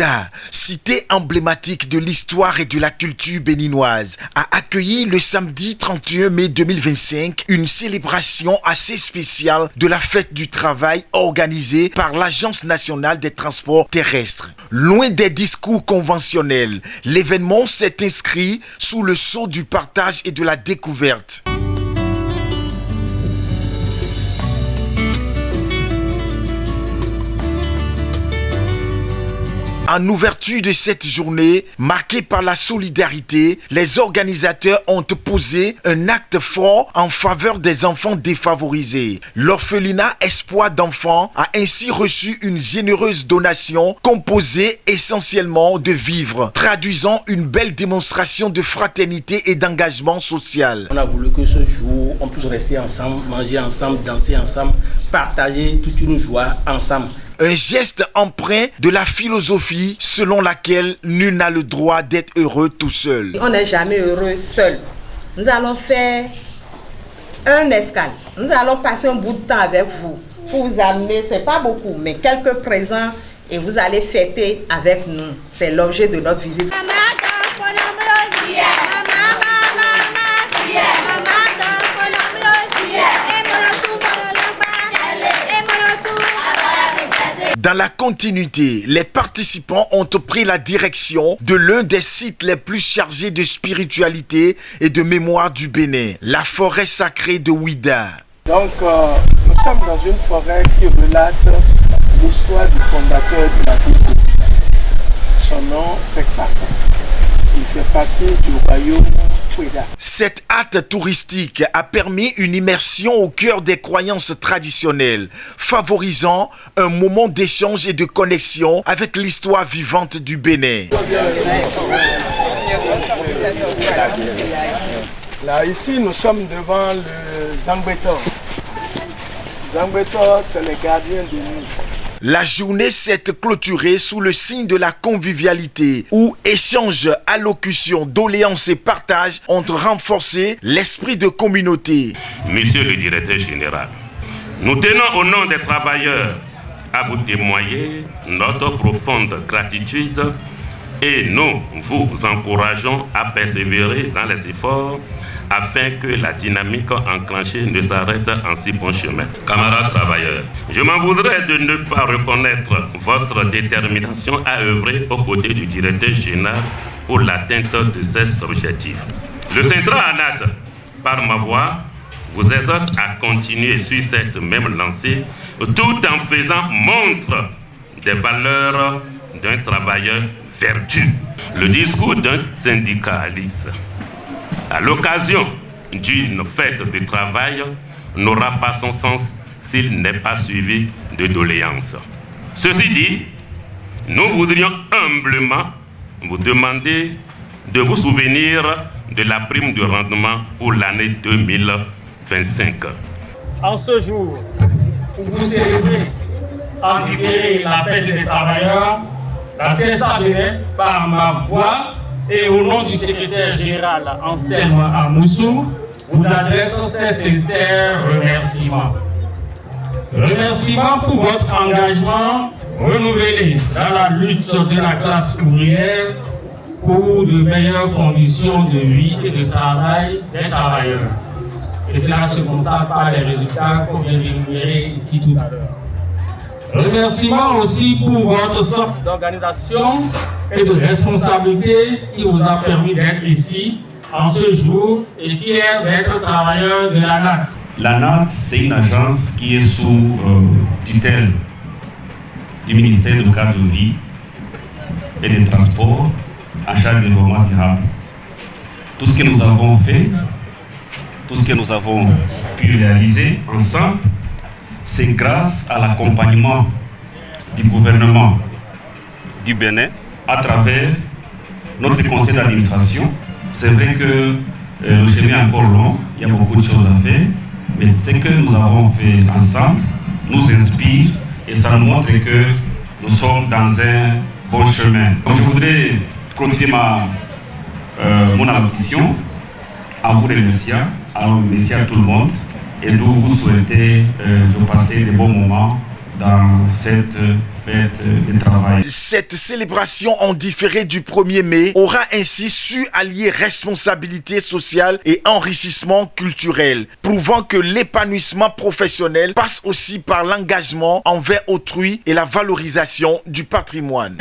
Ouidah, cité emblématique de l'histoire et de la culture béninoise, a accueilli le samedi 31 mai 2025 une célébration assez spéciale de la fête du travail organisée par l'Agence nationale des transports terrestres. Loin des discours conventionnels, l'événement s'est inscrit sous le sceau du partage et de la découverte. En ouverture de cette journée, marquée par la solidarité, les organisateurs ont posé un acte fort en faveur des enfants défavorisés. L'orphelinat Espoir d'enfants a ainsi reçu une généreuse donation composée essentiellement de vivres, traduisant une belle démonstration de fraternité et d'engagement social. On a voulu que ce jour, on puisse rester ensemble, manger ensemble, danser ensemble, partager toute une joie ensemble. Un geste empreint de la philosophie selon laquelle nul n'a le droit d'être heureux tout seul. On n'est jamais heureux seul. Nous allons faire un escale. Nous allons passer un bout de temps avec vous pour vous amener, c'est pas beaucoup, mais quelques présents et vous allez fêter avec nous. C'est l'objet de notre visite. Dans la continuité, les participants ont pris la direction de l'un des sites les plus chargés de spiritualité et de mémoire du Bénin, la forêt sacrée de Ouidah. Donc, nous sommes dans une forêt qui relate l'histoire du fondateur de la ville. Son nom, c'est Kassa. Il fait partie du royaume Ouidah. Cette hâte touristique a permis une immersion au cœur des croyances traditionnelles, favorisant un moment d'échange et de connexion avec l'histoire vivante du Bénin. Là, ici, nous sommes devant le Zangbetor. Zangbetor, c'est les gardiens de nuit. La journée s'est clôturée sous le signe de la convivialité, où échanges, allocutions, doléances et partages ont renforcé l'esprit de communauté. Monsieur le directeur général, nous tenons au nom des travailleurs à vous témoigner notre profonde gratitude et nous vous encourageons à persévérer dans les efforts afin que la dynamique enclenchée ne s'arrête en si bon chemin. Camarades travailleurs, je m'en voudrais de ne pas reconnaître votre détermination à œuvrer aux côtés du directeur général pour l'atteinte de cet objectif. Le Centre ANAT, par ma voix, vous exhorte à continuer sur cette même lancée tout en faisant montre des valeurs d'un travailleur vertueux. Le discours d'un syndicaliste à l'occasion d'une fête de travail n'aura pas son sens s'il n'est pas suivi de doléances. Ceci dit, nous voudrions humblement vous demander de vous souvenir de la prime de rendement pour l'année 2025. En ce jour où vous célébrez en différé la fête des travailleurs, la CSA Bénin, par ma voix, et au nom du secrétaire général Anselme Amoussou, vous adresse ces sincères remerciements. Remerciements pour votre engagement renouvelé dans la lutte de la classe ouvrière pour de meilleures conditions de vie et de travail des travailleurs. Et cela se constate par les résultats qu'on vient d'énumérer ici tout à l'heure. Remerciements aussi pour votre sens d'organisation et de responsabilité qui vous a permis d'être ici en ce jour et fier d'être travailleur de la NAT. La NAT, c'est une agence qui est sous tutelle du ministère du cadre de vie et des transports en charge du développement durable. Tout ce que nous avons fait, tout ce que nous avons pu réaliser ensemble, c'est grâce à l'accompagnement du gouvernement du Bénin à travers notre conseil d'administration. C'est vrai que le chemin est encore long, il y a beaucoup de choses à faire, mais ce que nous avons fait ensemble nous inspire et ça nous montre que nous sommes dans un bon chemin. Donc je voudrais continuer mon allocution en vous remerciant, à tout le monde, et d'où vous souhaitez de passer des bons moments dans cette fête du travail. Cette célébration en différé du 1er mai aura ainsi su allier responsabilité sociale et enrichissement culturel, prouvant que l'épanouissement professionnel passe aussi par l'engagement envers autrui et la valorisation du patrimoine.